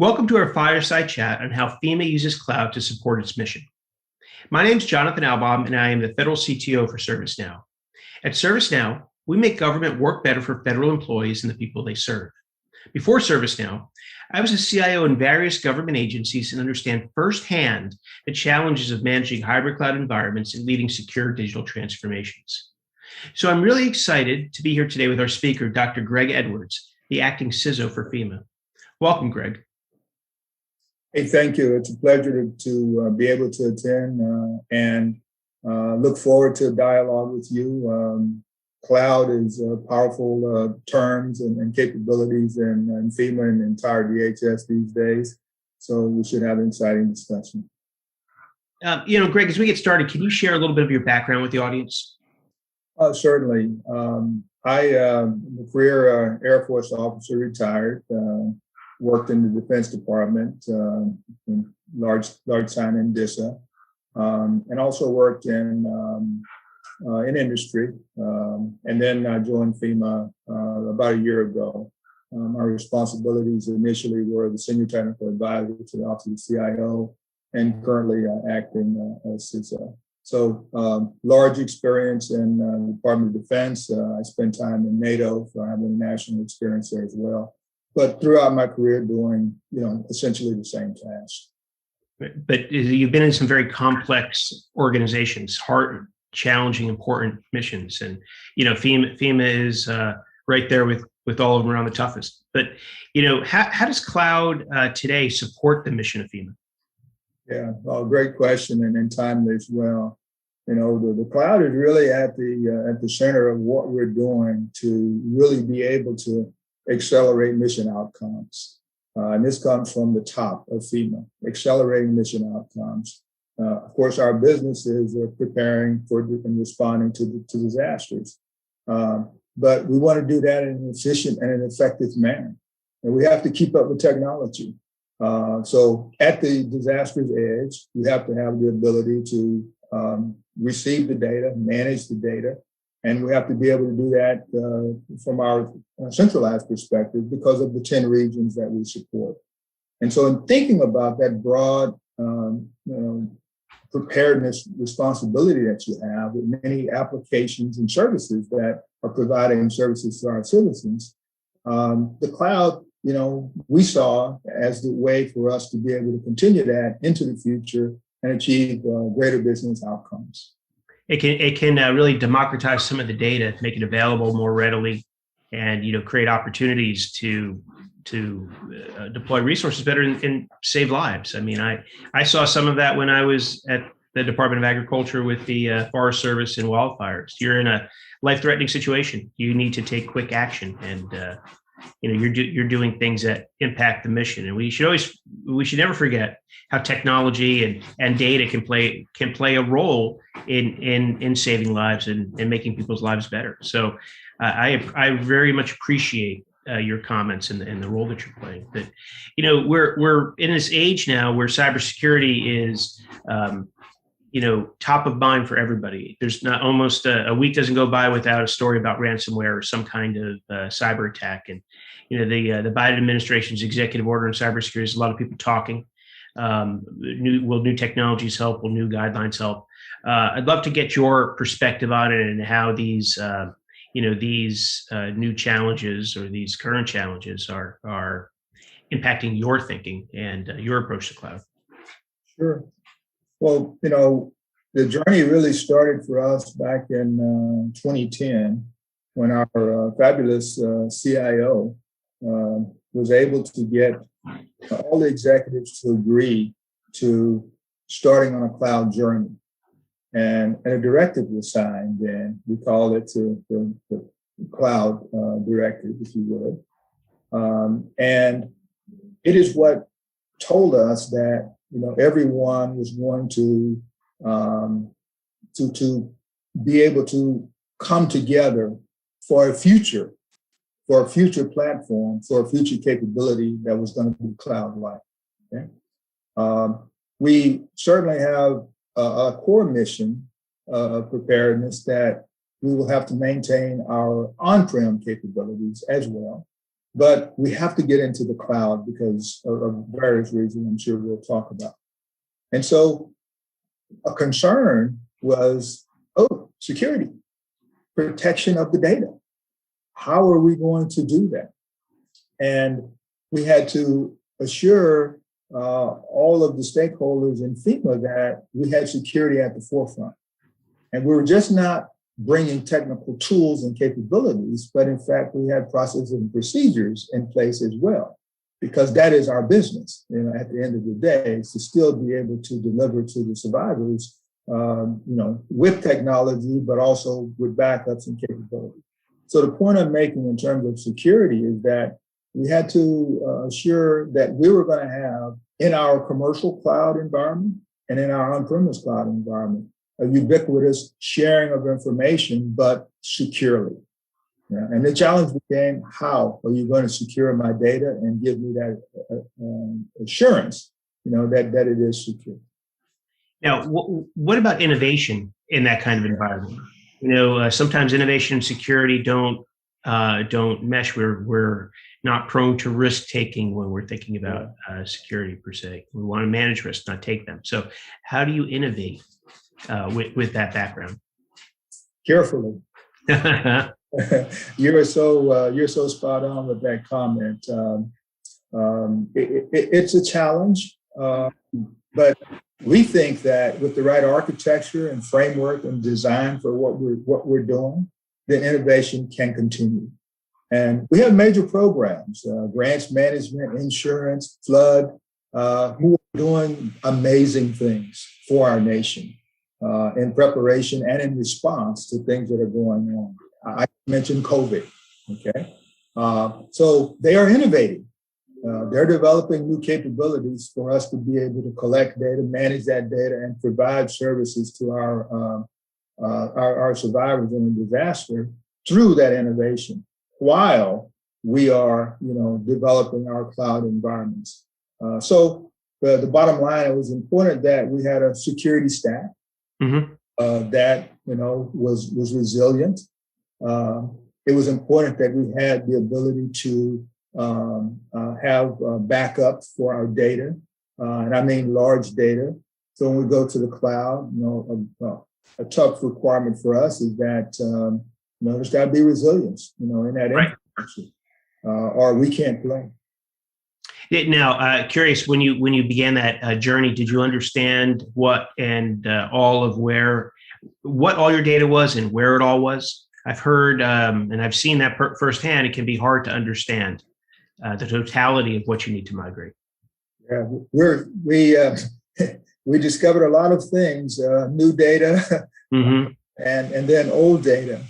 Welcome to our Fireside chat on how FEMA uses cloud to support its mission. My name is Jonathan Alboum, and I am the Federal CTO for ServiceNow. At ServiceNow, we make government work better for federal employees and the people they serve. Before ServiceNow, I was a CIO in various government agencies and understand firsthand the challenges of managing hybrid cloud environments and leading secure digital transformations. So I'm really excited to be here today with our speaker, Dr. Greg Edwards, the acting CISO for FEMA. Welcome, Greg. Hey, thank you. It's a pleasure to be able to attend and look forward to a dialogue with you. Cloud is powerful terms and capabilities in FEMA and the entire DHS these days. So we should have an exciting discussion. Greg, as we get started, can you share a little bit of your background with the audience? Certainly. I am a career Air Force officer, retired. Worked in the Defense Department, in large time in DISA, and also worked in industry. And then I joined FEMA about a year ago. My responsibilities initially were the Senior Technical Advisor to the Office of the CIO, and currently acting as CISO. So large experience in the Department of Defense. I spent time in NATO, so I have international experience there as well. But throughout my career doing, essentially the same tasks. But you've been in some very complex organizations, hard, challenging, important missions. And, FEMA is right there with all of them around the toughest. But, how does cloud today support the mission of FEMA? Yeah, well, great question and timely as well. The cloud is really at the center of what we're doing to really be able to accelerate mission outcomes. And this comes from the top of FEMA, accelerating mission outcomes. Of course, our businesses are preparing for and responding to disasters. But we want to do that in an efficient and an effective manner. And we have to keep up with technology. So at the disaster's edge, we have to have the ability to receive the data, manage the data, and we have to be able to do that from our centralized perspective because of the 10 regions that we support. And so in thinking about that broad preparedness responsibility that you have with many applications and services that are providing services to our citizens, the cloud, we saw as the way for us to be able to continue that into the future and achieve greater business outcomes. It can really democratize some of the data, make it available more readily, and create opportunities to deploy resources better and save lives. I mean, I saw some of that when I was at the Department of Agriculture with the Forest Service and wildfires. You're in a life-threatening situation. You need to take quick action, and you're doing things that impact the mission. And we should never forget how technology and data can play a role in saving lives and making people's lives better. So I very much appreciate your comments and the role that you're playing. But we're in this age now where cybersecurity is top of mind for everybody. There's not almost a week doesn't go by without a story about ransomware or some kind of cyber attack. And the Biden administration's executive order on cybersecurity is a lot of people talking. Will new technologies help? Will new guidelines help? I'd love to get your perspective on it and how these new challenges or these current challenges are impacting your thinking and your approach to cloud. Sure. Well, the journey really started for us back in 2010 when our fabulous CIO was able to get all the executives to agree to starting on a cloud journey. And a directive was signed, and we called it the cloud directive, if you would. And it is what told us that everyone was going to be able to come together for a future platform, for a future capability that was going to be cloud-like. Okay? We certainly have a core mission of preparedness that we will have to maintain our on-prem capabilities as well. but we have to get into the cloud because of various reasons I'm sure we'll talk about. And so a concern was, security, protection of the data. How are we going to do that? And we had to assure all of the stakeholders in FEMA that we had security at the forefront. And we were just not bringing technical tools and capabilities, but in fact, we had processes and procedures in place as well, because that is our business. At the end of the day, is to still be able to deliver to the survivors, with technology, but also with backups and capability. So the point I'm making in terms of security is that we had to assure that we were going to have in our commercial cloud environment and in our on-premise cloud environment a ubiquitous sharing of information, but securely. Yeah. And the challenge became, how are you going to secure my data and give me that assurance, that it is secure? Now, what about innovation in that kind of environment? Sometimes innovation and security don't mesh. We're not prone to risk taking when we're thinking about security per se. We want to manage risks, not take them. So, how do you innovate with that background? Carefully. You're so spot on with that comment. It's a challenge, but we think that with the right architecture and framework and design for what we're doing, then innovation can continue. And we have major programs, grants management, insurance, flood, who are doing amazing things for our nation in preparation and in response to things that are going on. I mentioned COVID, okay? So they are innovating. They're developing new capabilities for us to be able to collect data, manage that data, and provide services to our survivors in a disaster through that innovation, while we are, developing our cloud environments. So the bottom line, it was important that we had a security stack that was resilient. It was important that we had the ability to have backup for our data, and I mean large data. So when we go to the cloud, a tough requirement for us is that there's got to be resilience, in that infrastructure, or we can't play. Now, curious, when you began that journey, did you understand what all your data was and where it all was? I've heard and I've seen that firsthand. It can be hard to understand the totality of what you need to migrate. Yeah, we discovered a lot of things, new data, and then old data,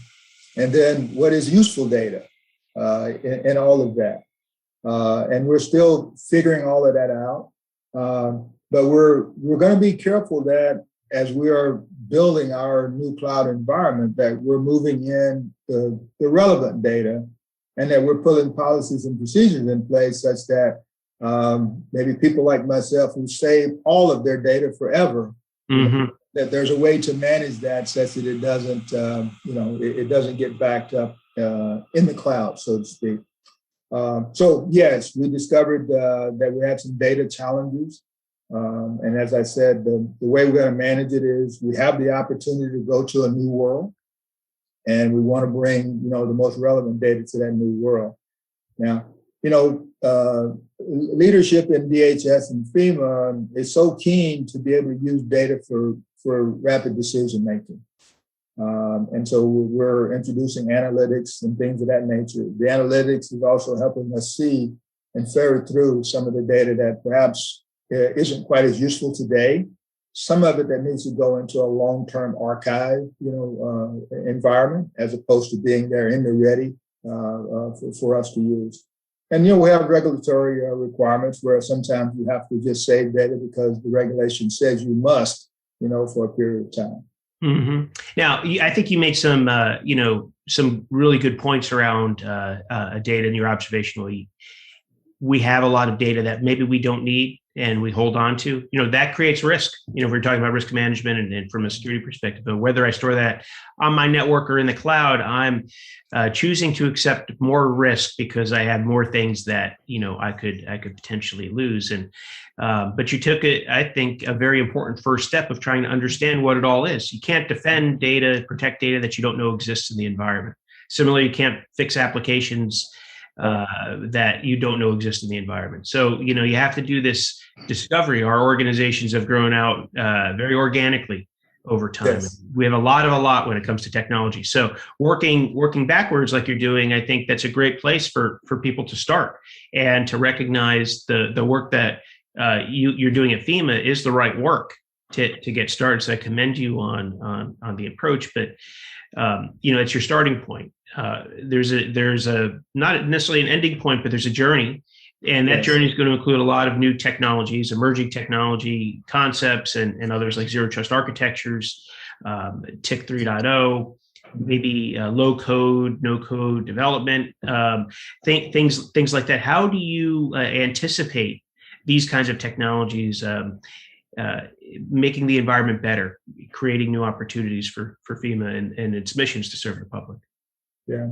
and then what is useful data, and all of that. And we're still figuring all of that out. But we're going to be careful that as we are building our new cloud environment, that we're moving in the relevant data, and that we're putting policies and procedures in place such that maybe people like myself who save all of their data forever, that there's a way to manage that such that it doesn't, it doesn't get backed up in the cloud, so to speak. So yes, we discovered that we had some data challenges. And as I said, the way we're going to manage it is we have the opportunity to go to a new world, and we want to bring, the most relevant data to that new world. Now, leadership in DHS and FEMA is so keen to be able to use data for rapid decision making. And so we're introducing analytics and things of that nature. The analytics is also helping us see and ferret through some of the data that perhaps isn't quite as useful today. Some of it that needs to go into a long-term archive, environment, as opposed to being there in the ready for us to use. And, we have regulatory requirements where sometimes you have to just save data because the regulation says you must, for a period of time. Now, I think you made some, some really good points around data in your observational. we have a lot of data that maybe we don't need and we hold on to, that creates risk. If we're talking about risk management and from a security perspective, but whether I store that on my network or in the cloud, I'm choosing to accept more risk because I have more things that, I could potentially lose. And, but you took it, I think, a very important first step of trying to understand what it all is. You can't defend data, protect data that you don't know exists in the environment. Similarly, you can't fix applications that you don't know exist in the environment. So, you have to do this discovery. Our organizations have grown out very organically over time. Yes. We have a lot when it comes to technology. So working backwards like you're doing, I think that's a great place for people to start and to recognize the work that you're doing at FEMA is the right work to get started. So I commend you on the approach, but it's your starting point. There's a not necessarily an ending point, but there's a journey, and that journey is going to include a lot of new technologies, emerging technology concepts, and others like zero trust architectures, TIC 3.0, maybe low code, no code development, things like that. How do you anticipate these kinds of technologies making the environment better, creating new opportunities for FEMA and its missions to serve the public? Yeah.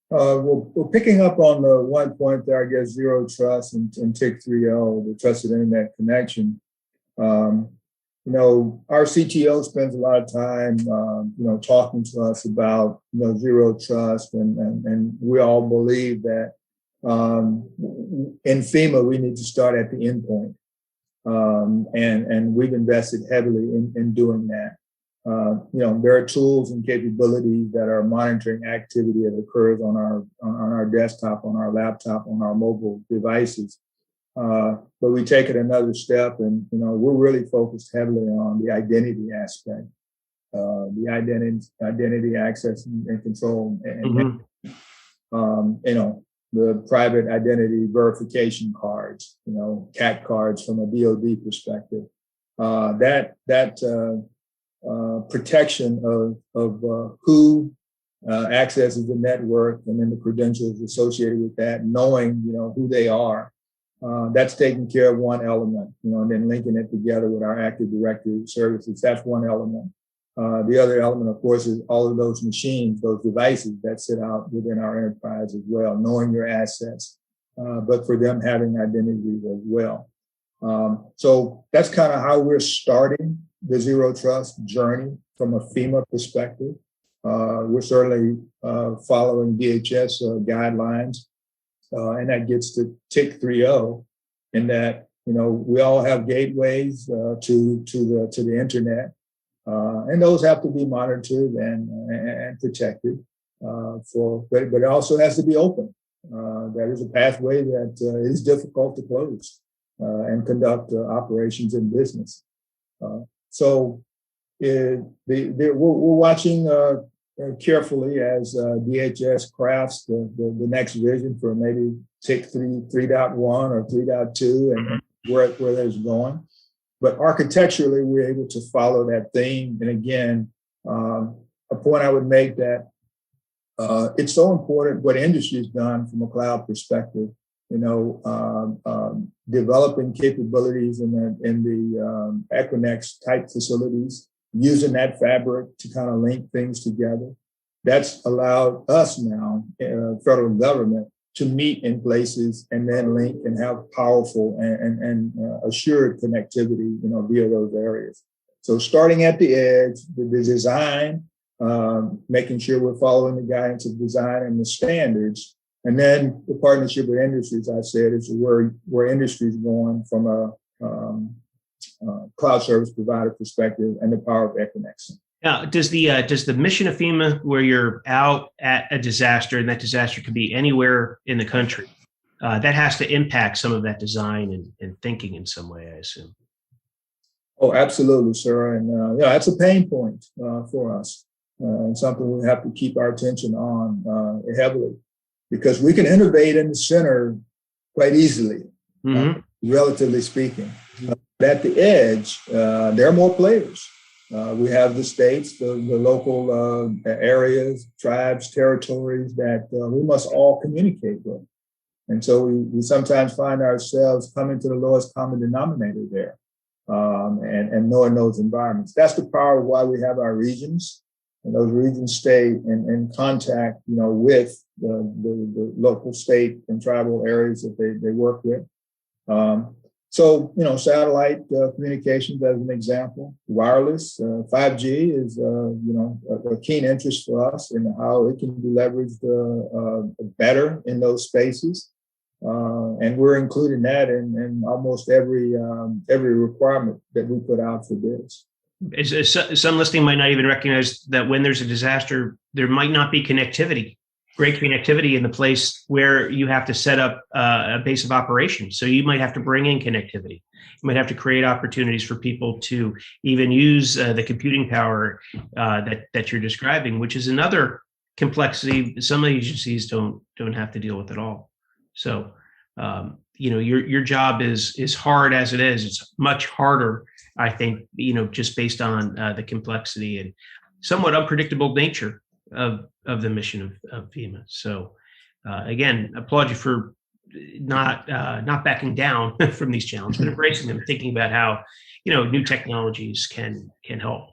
Well, picking up on the one point there, I guess, zero trust and TIC 3.0, the trusted internet connection. Our CTO spends a lot of time, talking to us about, zero trust, and we all believe that in FEMA, we need to start at the endpoint. And we've invested heavily in doing that. There are tools and capabilities that are monitoring activity that occurs on our desktop, on our laptop, on our mobile devices. But we take it another step, and we're really focused heavily on the identity aspect, the identity access and control, and the private identity verification cards, CAT cards from a DoD perspective. That protection of who accesses the network and then the credentials associated with that, knowing who they are, that's taking care of one element, and then linking it together with our Active Directory services. That's one element. The other element, of course, is all of those machines, those devices that sit out within our enterprise as well, knowing your assets, but for them having identities as well. So that's kind of how we're starting the zero trust journey from a FEMA perspective. We're certainly following DHS guidelines, and that gets to TIC 3.0, in that we all have gateways to the internet. And those have to be monitored and protected, but it also has to be open. That is a pathway that is difficult to close and conduct operations in business. So we're watching carefully as DHS crafts the next vision for maybe TIC 3.1 or 3.2 and where that's going. But architecturally, we're able to follow that theme. And again, a point I would make that it's so important what industry has done from a cloud perspective, developing capabilities in the Equinix type facilities, using that fabric to kind of link things together. That's allowed us now, federal government, to meet in places and then link and have powerful and assured connectivity, via those areas. So starting at the edge, the design, making sure we're following the guidance of design and the standards, and then the partnership with industries, I said, is where industry is going from a cloud service provider perspective and the power of Equinix. Now, does the mission of FEMA, where you're out at a disaster, and that disaster could be anywhere in the country, that has to impact some of that design and thinking in some way, I assume? Oh, absolutely, sir. And that's a pain point for us, and something we have to keep our attention on heavily, because we can innovate in the center quite easily, relatively speaking. At the edge, there are more players. We have the states, the local areas, tribes, territories that we must all communicate with. And so we sometimes find ourselves coming to the lowest common denominator there, and knowing those environments. That's the power of why we have our regions, and those regions stay in contact, with the local, state, and tribal areas that they work with. So, satellite communications as an example, wireless, 5G is, a keen interest for us in how it can be leveraged better in those spaces. And we're including that in almost every requirement that we put out for bids. Some listening might not even recognize that when there's a disaster, there might not be great connectivity in the place where you have to set up a base of operations. So you might have to bring in connectivity. You might have to create opportunities for people to even use the computing power that you're describing, which is another complexity that some agencies don't have to deal with at all. So, your job is hard as it is. It's much harder, I think, just based on the complexity and somewhat unpredictable nature of the mission of FEMA. So, again, applaud you for not backing down from these challenges, but embracing them, thinking about how new technologies can help.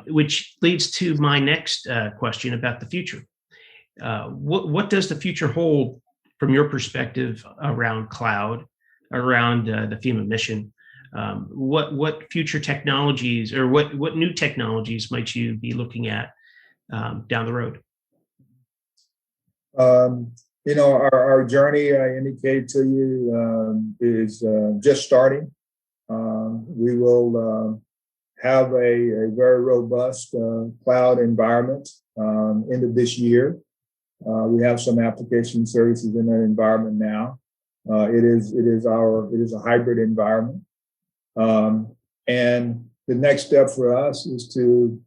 Which leads to my next question about the future. What does the future hold from your perspective around cloud, around the FEMA mission? What future technologies or what new technologies might you be looking at down the road? Our journey, I indicated to you, is just starting. We will have a very robust cloud environment end of this year. We have some application services in that environment now. It is a hybrid environment, and the next step for us is to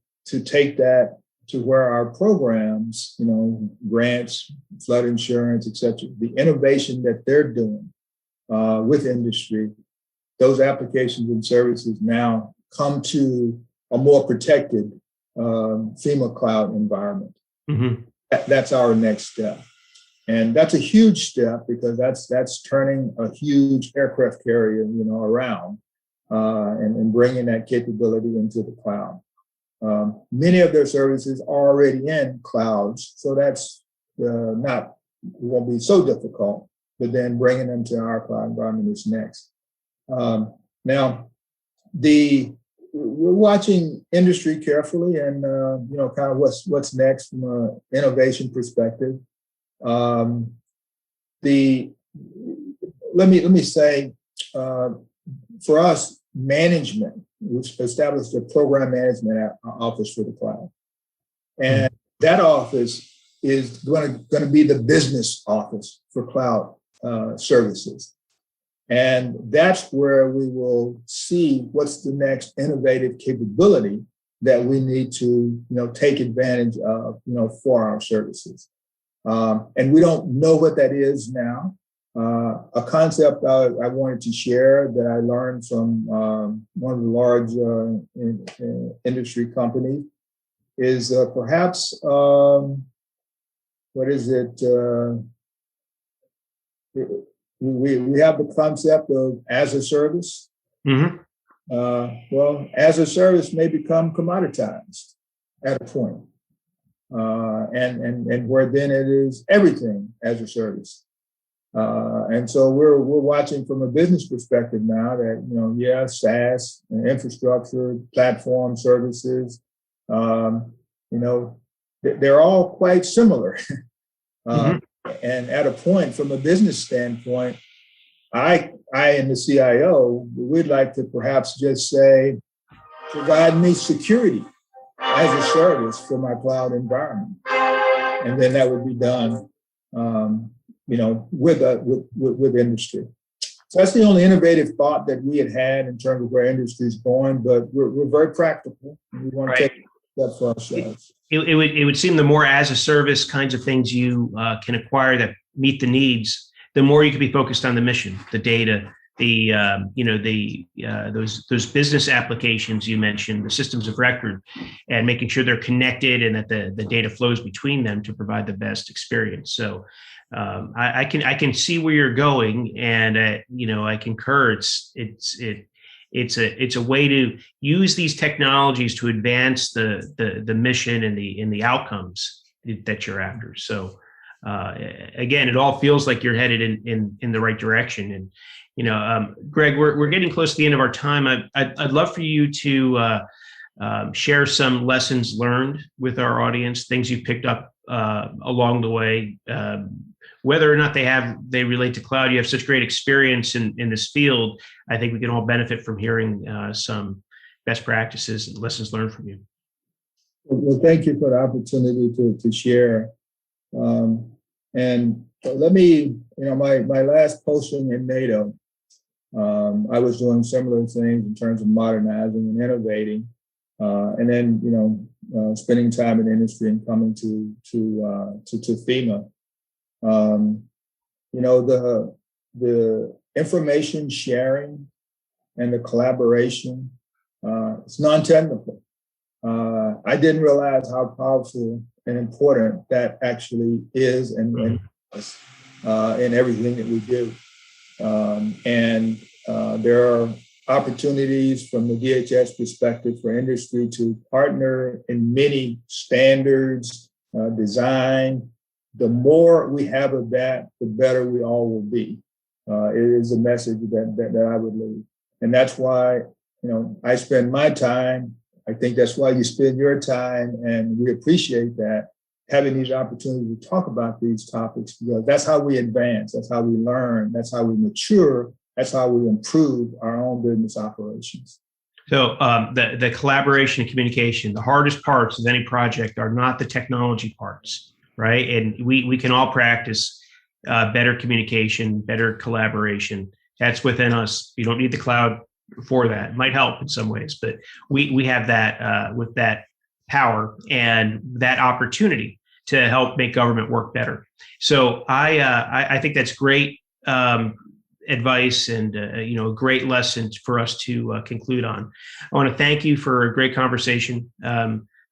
take that to where our programs, grants, flood insurance, et cetera, the innovation that they're doing with industry, those applications and services now come to a more protected FEMA cloud environment. Mm-hmm. That's our next step. And that's a huge step because that's turning a huge aircraft carrier, around and bringing that capability into the cloud. Many of their services are already in clouds, so that's won't be so difficult, but then bringing them to our cloud environment is next. Now, we're watching industry carefully and, kind of what's next from an innovation perspective. Let me say, for us, management, which established a program management office for the cloud. And that office is going to be the business office for cloud services. And that's where we will see what's the next innovative capability that we need to, take advantage of, for our services. And we don't know what that is now. A concept I wanted to share that I learned from one of the large industry companies is perhaps, what is it? We have the concept of as a service. Mm-hmm. Well, as a service may become commoditized at a point, and where then it is everything as a service. And so we're watching from a business perspective now that, SaaS and infrastructure, platform services, they're all quite similar. Mm-hmm. And at a point, from a business standpoint, I and the CIO, we'd like to perhaps just say, provide me security as a service for my cloud environment. And then that would be done, with industry. So that's the only innovative thought that we had in terms of where industry is going, but we're very practical. And we want to take that for ourselves. It would seem the more as a service kinds of things you can acquire that meet the needs, the more you can be focused on the mission, the data, those business applications you mentioned, the systems of record, and making sure they're connected and that the data flows between them to provide the best experience. So I can see where you're going, and I concur. It's a way to use these technologies to advance the mission and the outcomes that you're after. So again, it all feels like you're headed in the right direction. And Greg, we're getting close to the end of our time. I'd love for you to share some lessons learned with our audience, things you picked up along the way, whether or not they relate to cloud. You have such great experience in this field. I think we can all benefit from hearing some best practices and lessons learned from you. Well, thank you for the opportunity to share. And let me, my last posting in NATO, I was doing similar things in terms of modernizing and innovating. And then, spending time in industry and coming to FEMA. The information sharing and the collaboration, it's non-technical. I didn't realize how powerful and important that actually is and in everything that we do. And there are opportunities from the DHS perspective for industry to partner in many standards, design. The more we have of that, the better we all will be. It is a message that I would leave. And that's why, I spend my time. I think that's why you spend your time, and we appreciate that, having these opportunities to talk about these topics, because that's how we advance, that's how we learn, that's how we mature, that's how we improve our own business operations. So the collaboration and communication, the hardest parts of any project are not the technology parts, right? And we can all practice better communication, better collaboration. That's within us. You don't need the cloud for that. It might help in some ways, but we have that with that power and that opportunity to help make government work better. So I think that's great advice and a great lesson for us to conclude on. I want to thank you for a great conversation,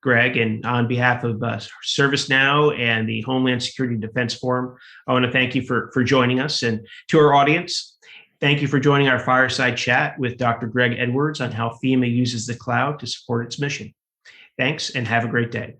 Greg, and on behalf of ServiceNow and the Homeland Security and Defense Forum, I want to thank you for joining us. And to our audience, thank you for joining our Fireside Chat with Dr. Greg Edwards on how FEMA uses the cloud to support its mission. Thanks, and have a great day.